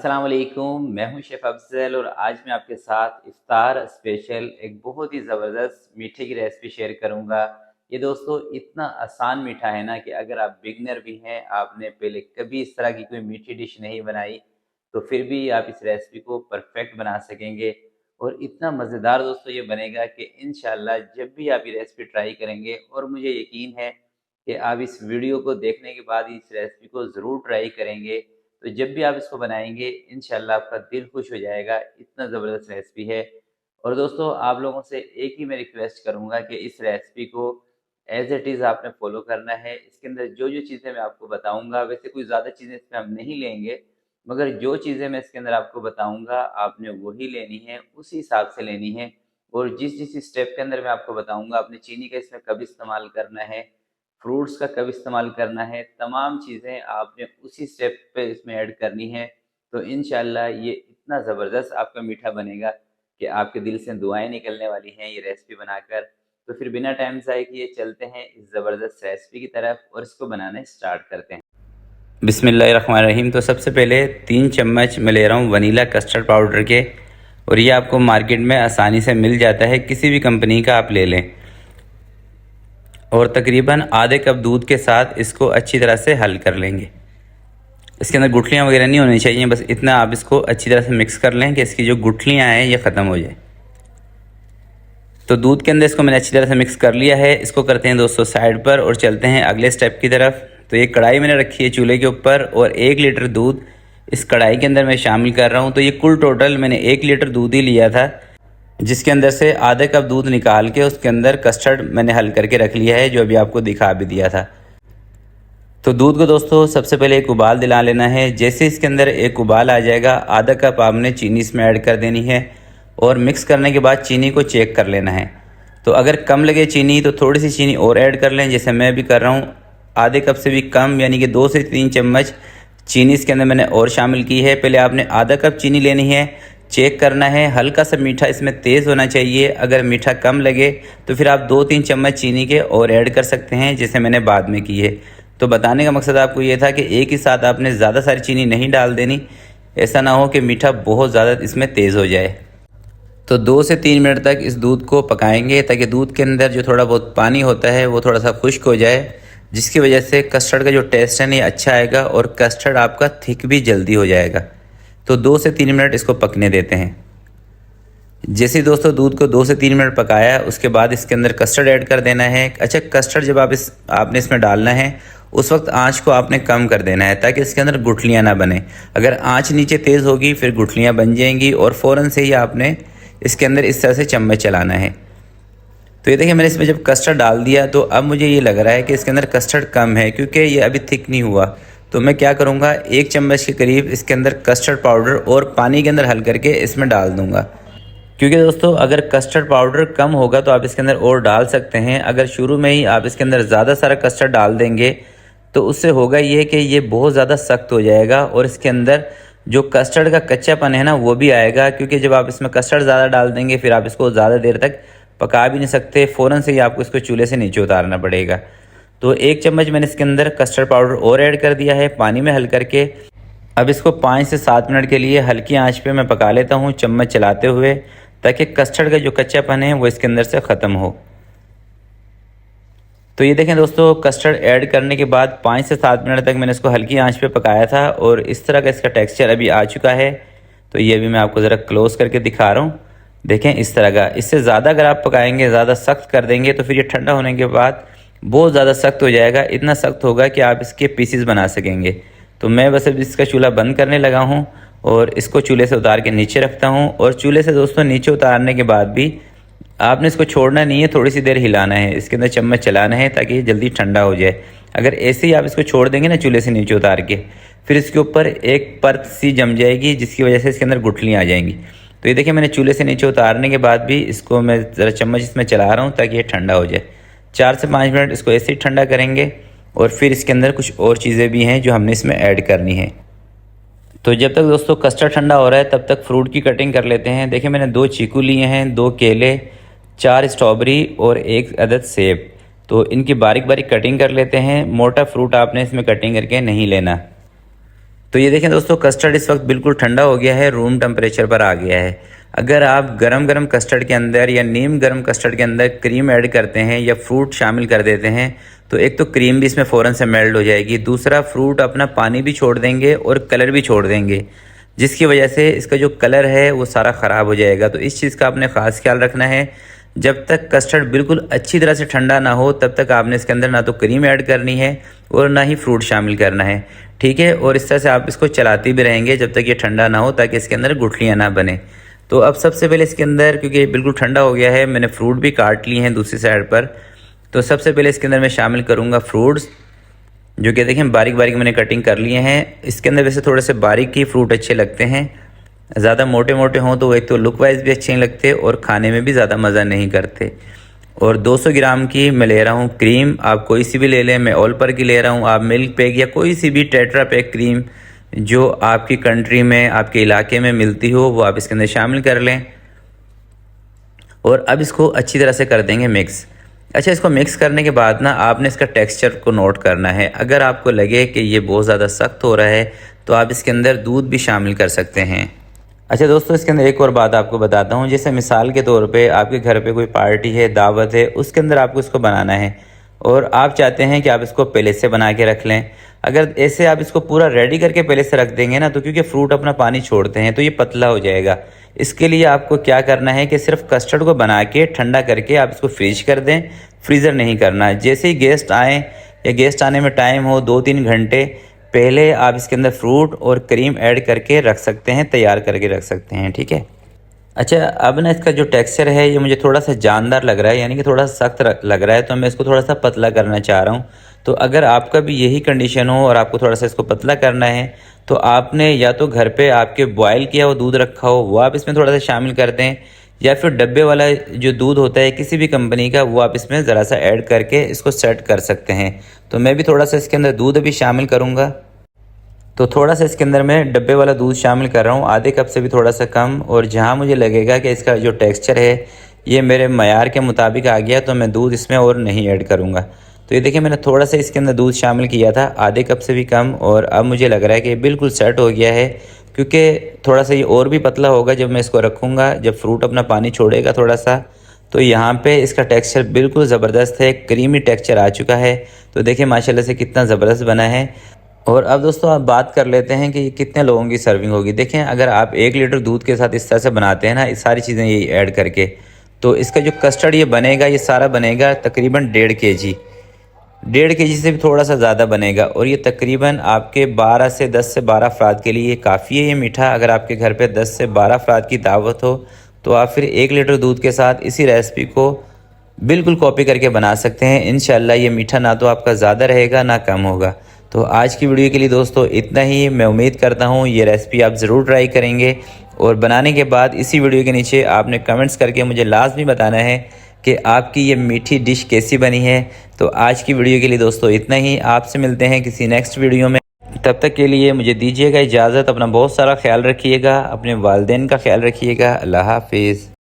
अस्सलाम वालेकुम, मैं हूं शेफ़ अफ़ज़ल और आज मैं आपके साथ इफ्तार स्पेशल एक बहुत ही ज़बरदस्त मीठे की रेसिपी शेयर करूंगा। ये दोस्तों इतना आसान मीठा है ना कि अगर आप बिगनर भी हैं, आपने पहले कभी इस तरह की कोई मीठी डिश नहीं बनाई, तो फिर भी आप इस रेसिपी को परफेक्ट बना सकेंगे। और इतना मज़ेदार दोस्तों ये बनेगा कि इंशाल्लाह जब भी आप ये रेसिपी ट्राई करेंगे, और मुझे यकीन है कि आप इस वीडियो को देखने के बाद इस रेसिपी को ज़रूर ट्राई करेंगे, तो जब भी आप इसको बनाएंगे इंशाल्लाह आपका दिल खुश हो जाएगा। इतना ज़बरदस्त रेसिपी है। और दोस्तों आप लोगों से एक ही मैं रिक्वेस्ट करूंगा कि इस रेसिपी को एज़ इट इज़ आपने फॉलो करना है। इसके अंदर जो जो चीज़ें मैं आपको बताऊंगा, वैसे कोई ज़्यादा चीज़ें इसमें हम नहीं लेंगे, मगर जो चीज़ें मैं इसके अंदर आपको बताऊंगा आपने वही लेनी है, उसी हिसाब से लेनी है। और जिस जिस स्टेप के अंदर मैं आपको बताऊंगा, आपने चीनी का इसमें कब इस्तेमाल करना है, फ्रूट्स का कब इस्तेमाल करना है, तमाम चीज़ें आपने उसी स्टेप पे इसमें ऐड करनी है। तो इंशाल्लाह ये इतना ज़बरदस्त आपका मीठा बनेगा कि आपके दिल से दुआएं निकलने वाली हैं ये रेसिपी बनाकर। तो फिर बिना टाइम ज़ाय किए चलते हैं इस ज़बरदस्त रेसिपी की तरफ और इसको बनाना स्टार्ट करते हैं। बिस्मिल्लाहिर्रहमानिर्रहीम। तो सबसे पहले 3 चम्मच मैं ले रहा हूँ वनीला कस्टर्ड पाउडर के, और ये आपको मार्केट में आसानी से मिल जाता है, किसी भी कंपनी का आप ले लें। और तकरीबन आधे कप दूध के साथ इसको अच्छी तरह से हल कर लेंगे। इसके अंदर गुठलियाँ वगैरह नहीं होनी चाहिए, बस इतना आप इसको अच्छी तरह से मिक्स कर लें कि इसकी जो गुठलियाँ हैं ये ख़त्म हो जाए। तो दूध के अंदर इसको मैंने अच्छी तरह से मिक्स कर लिया है। इसको करते हैं दोस्तों साइड पर और चलते हैं अगले स्टेप की तरफ। तो ये कढ़ाई मैंने रखी है चूल्हे के ऊपर और 1 लीटर दूध इस कढ़ाई के अंदर मैं शामिल कर रहा हूँ। तो ये कुल टोटल मैंने 1 लीटर दूध ही लिया था, जिसके अंदर से आधे कप दूध निकाल के उसके अंदर कस्टर्ड मैंने हल करके रख लिया है, जो अभी आपको दिखा भी दिया था। तो दूध को दोस्तों सबसे पहले एक उबाल दिला लेना है। जैसे इसके अंदर एक उबाल आ जाएगा, आधा कप आपने चीनी इसमें ऐड कर देनी है और मिक्स करने के बाद चीनी को चेक कर लेना है। तो अगर कम लगे चीनी तो थोड़ी सी चीनी और ऐड कर लें, जैसे मैं भी कर रहा हूँ। आधे कप से भी कम यानी कि 2 से 3 चम्मच चीनी इसके अंदर मैंने और शामिल की है। पहले आपने आधा कप चीनी लेनी है, चेक करना है, हल्का सा मीठा इसमें तेज़ होना चाहिए। अगर मीठा कम लगे तो फिर आप 2-3 चम्मच चीनी के और ऐड कर सकते हैं, जैसे मैंने बाद में की है। तो बताने का मकसद आपको ये था कि एक ही साथ आपने ज़्यादा सारी चीनी नहीं डाल देनी, ऐसा ना हो कि मीठा बहुत ज़्यादा इसमें तेज़ हो जाए। तो 2 से 3 मिनट तक इस दूध को पकाएंगे, ताकि दूध के अंदर जो थोड़ा बहुत पानी होता है वो थोड़ा सा खुश्क हो जाए, जिसकी वजह से कस्टर्ड का जो टेस्ट है ना ये अच्छा आएगा और कस्टर्ड आपका थिक भी जल्दी हो जाएगा। तो 2 से 3 मिनट इसको पकने देते हैं। जैसे ही दोस्तों दूध को 2 से 3 मिनट पकाया, उसके बाद इसके अंदर कस्टर्ड ऐड कर देना है। अच्छा, कस्टर्ड जब आपने इसमें डालना है, उस वक्त आंच को आपने कम कर देना है, ताकि इसके अंदर गुठलियाँ ना बने। अगर आंच नीचे तेज़ होगी फिर गुठलियाँ बन जाएंगी और फ़ौरन से ही आपने इसके अंदर इस तरह से चम्मच चलाना है। तो ये देखिए मैंने इसमें जब कस्टर्ड डाल दिया, तो अब मुझे ये लग रहा है कि इसके अंदर कस्टर्ड कम है, क्योंकि ये अभी थिक नहीं हुआ। तो मैं क्या करूँगा, 1 चम्मच के करीब इसके अंदर कस्टर्ड पाउडर और पानी के अंदर हल करके इसमें डाल दूँगा। क्योंकि दोस्तों अगर कस्टर्ड पाउडर कम होगा तो आप इसके अंदर और डाल सकते हैं। अगर शुरू में ही आप इसके अंदर ज़्यादा सारा कस्टर्ड डाल देंगे तो उससे होगा ये कि ये बहुत ज़्यादा सख्त हो जाएगा और इसके अंदर जो कस्टर्ड का कच्चापन है ना वो भी आएगा। क्योंकि जब आप इसमें कस्टर्ड ज़्यादा डाल देंगे फिर आप इसको ज़्यादा देर तक पका भी नहीं सकते, फ़ौरन से ही आपको इसको चूल्हे से नीचे उतारना पड़ेगा। तो 1 चम्मच मैंने इसके अंदर कस्टर्ड पाउडर और ऐड कर दिया है पानी में हल करके। अब इसको 5 से 7 मिनट के लिए हल्की आंच पे मैं पका लेता हूँ, चम्मच चलाते हुए, ताकि कस्टर्ड का जो कच्चापन है वो इसके अंदर से ख़त्म हो। तो ये देखें दोस्तों, कस्टर्ड ऐड करने के बाद 5 से 7 मिनट तक मैंने इसको हल्की आंच पे पकाया था और इस तरह का इसका टेक्सचर अभी आ चुका है। तो ये भी मैं आपको ज़रा क्लोज़ करके दिखा रहा हूँ। देखें इस तरह का। इससे ज़्यादा अगर आप पकाएंगे, ज़्यादा सख्त कर देंगे तो फिर ये ठंडा होने के बाद बहुत ज़्यादा सख्त हो जाएगा। इतना सख्त होगा कि आप इसके पीसीज बना सकेंगे। तो मैं बस अब इसका चूल्हा बंद करने लगा हूँ और इसको चूल्हे से उतार के नीचे रखता हूँ। और चूल्हे से दोस्तों नीचे उतारने के बाद भी आपने इसको छोड़ना नहीं है, थोड़ी सी देर हिलाना है, इसके अंदर चम्मच चलाना है ताकि ये जल्दी ठंडा हो जाए। अगर ऐसे ही आप इसको छोड़ देंगे ना चूल्हे से नीचे उतार के, फिर इसके ऊपर एक परत सी जम जाएगी, जिसकी वजह से इसके अंदर गुठलियाँ आ जाएंगी। तो ये देखिए मैंने चूल्हे से नीचे उतारने के बाद भी इसको मैं ज़रा चम्मच इसमें चला रहा हूँ ताकि ये ठंडा हो जाए। 4 से 5 मिनट इसको ऐसे ही ठंडा करेंगे और फिर इसके अंदर कुछ और चीज़ें भी हैं जो हमने इसमें ऐड करनी है। तो जब तक दोस्तों कस्टर्ड ठंडा हो रहा है तब तक फ्रूट की कटिंग कर लेते हैं। देखिए मैंने 2 चीकू लिए हैं, 2 केले, 4 स्ट्रॉबेरी और 1 अदद सेब। तो इनकी बारीक बारीक कटिंग कर लेते हैं। मोटा फ्रूट आपने इसमें कटिंग करके नहीं लेना। तो ये देखें दोस्तों, कस्टर्ड इस वक्त बिल्कुल ठंडा हो गया है, रूम टेम्परेचर पर आ गया है। अगर आप गरम गरम कस्टर्ड के अंदर या नीम गरम कस्टर्ड के अंदर क्रीम ऐड करते हैं या फ्रूट शामिल कर देते हैं तो एक तो क्रीम भी इसमें फ़ौरन से मेल्ट हो जाएगी, दूसरा फ्रूट अपना पानी भी छोड़ देंगे और कलर भी छोड़ देंगे, जिसकी वजह से इसका जो कलर है वो सारा ख़राब हो जाएगा। तो इस चीज़ का आपने ख़ास ख्याल रखना है। जब तक कस्टर्ड बिल्कुल अच्छी तरह से ठंडा ना हो तब तक आपने इसके अंदर ना तो क्रीम ऐड करनी है और ना ही फ्रूट शामिल करना है, ठीक है। और इस तरह से आप इसको चलाते भी रहेंगे जब तक ये ठंडा ना हो, ताकि इसके अंदर गुठलियाँ ना बने। तो अब सबसे पहले इसके अंदर, क्योंकि ये बिल्कुल ठंडा हो गया है, मैंने फ्रूट भी काट लिए हैं दूसरी साइड पर। तो सबसे पहले इसके अंदर मैं शामिल करूँगा फ्रूट्स, जो कि देखें बारीक बारीक मैंने कटिंग कर लिए हैं। इसके अंदर वैसे थोड़े से बारीक ही फ्रूट अच्छे लगते हैं, ज़्यादा मोटे मोटे हों तो एक तो लुक वाइज भी अच्छे नहीं लगते और खाने में भी ज़्यादा मज़ा नहीं करते। और 200 ग्राम की मैं ले रहा हूँ क्रीम, आप कोई सी भी ले लें, मैं ऑल पर की ले रहा हूँ, आप मिल्क पैक या कोई सी भी टेट्रा पैक क्रीम जो आपकी कंट्री में, आपके इलाके में मिलती हो, वो आप इसके अंदर शामिल कर लें। और अब इसको अच्छी तरह से कर देंगे मिक्स। अच्छा, इसको मिक्स करने के बाद ना आपने इसका टेक्सचर को नोट करना है। अगर आपको लगे कि ये बहुत ज़्यादा सख्त हो रहा है तो आप इसके अंदर दूध भी शामिल कर सकते हैं। अच्छा दोस्तों, इसके अंदर एक और बात आपको बताता हूँ। जैसे मिसाल के तौर पे आपके घर पे कोई पार्टी है, दावत है, उसके अंदर आपको इसको बनाना है और आप चाहते हैं कि आप इसको पहले से बना के रख लें। अगर ऐसे आप इसको पूरा रेडी करके पहले से रख देंगे ना, तो क्योंकि फ्रूट अपना पानी छोड़ते हैं तो ये पतला हो जाएगा। इसके लिए आपको क्या करना है कि सिर्फ कस्टर्ड को बना के ठंडा करके आप इसको फ्रीज कर दें, फ्रीज़र नहीं करना। जैसे ही गेस्ट आएँ या गेस्ट आने में टाइम हो 2-3 घंटे पहले आप इसके अंदर फ्रूट और क्रीम ऐड करके रख सकते हैं, तैयार करके रख सकते हैं, ठीक है। अच्छा, अब ना इसका जो टेक्सचर है ये मुझे थोड़ा सा जानदार लग रहा है, यानी कि थोड़ा सख्त लग रहा है, तो मैं इसको थोड़ा सा पतला करना चाह रहा हूँ। तो अगर आपका भी यही कंडीशन हो और आपको थोड़ा सा इसको पतला करना है तो आपने या तो घर पे आपके बॉयल किया हुआ दूध रखा हो वो आप इसमें थोड़ा सा शामिल कर दें, या फिर डब्बे वाला जो दूध होता है किसी भी कंपनी का, वो आप इसमें ज़रा सा ऐड करके इसको सेट कर सकते हैं। तो मैं भी थोड़ा सा इसके अंदर दूध भी शामिल करूँगा। तो थोड़ा सा इसके अंदर मैं डब्बे वाला दूध शामिल कर रहा हूँ, आधे कप से भी थोड़ा सा कम। और जहाँ मुझे लगेगा कि इसका जो टेक्सचर है ये मेरे मयार के मुताबिक आ गया तो मैं दूध इसमें और नहीं ऐड करूँगा। तो ये देखिए, मैंने थोड़ा सा इसके अंदर दूध शामिल किया था, आधे कप से भी कम, और अब मुझे लग रहा है कि ये बिल्कुल सेट हो गया है। क्योंकि थोड़ा सा ये और भी पतला होगा जब मैं इसको रखूँगा, जब फ्रूट अपना पानी छोड़ेगा थोड़ा सा। तो यहाँ पे इसका टेक्सचर बिल्कुल ज़बरदस्त है, क्रीमी टेक्सचर आ चुका है। तो देखिए माशाल्लाह से कितना ज़बरदस्त बना है। और अब दोस्तों आप बात कर लेते हैं कि कितने लोगों की सर्विंग होगी। देखें, अगर आप 1 लीटर दूध के साथ इस तरह से बनाते हैं ना, ये सारी चीज़ें ये ऐड करके, तो इसका जो कस्टर्ड ये बनेगा, ये सारा बनेगा तकरीबन 1.5 kg, 1.5 kg से भी थोड़ा सा ज़्यादा बनेगा। और ये तकरीबन आपके 10 से 12 अफराद के लिए काफ़ी है ये मीठा। अगर आपके घर पे 10 से 12 अफराद की दावत हो तो आप फिर 1 लीटर दूध के साथ इसी रेसिपी को बिल्कुल कॉपी करके बना सकते हैं। इंशाल्लाह ये मीठा ना तो आपका ज़्यादा रहेगा ना कम होगा। तो आज की वीडियो के लिए दोस्तों इतना ही। मैं उम्मीद करता हूँ ये रेसिपी आप ज़रूर ट्राई करेंगे और बनाने के बाद इसी वीडियो के नीचे आपने कमेंट्स करके मुझे लाजमी बताना है कि आपकी ये मीठी डिश कैसी बनी है। तो आज की वीडियो के लिए दोस्तों इतना ही। आपसे मिलते हैं किसी नेक्स्ट वीडियो में। तब तक के लिए मुझे दीजिएगा इजाज़त। अपना बहुत सारा ख्याल रखिएगा, अपने वालिदैन का ख्याल रखिएगा। अल्लाह हाफिज़।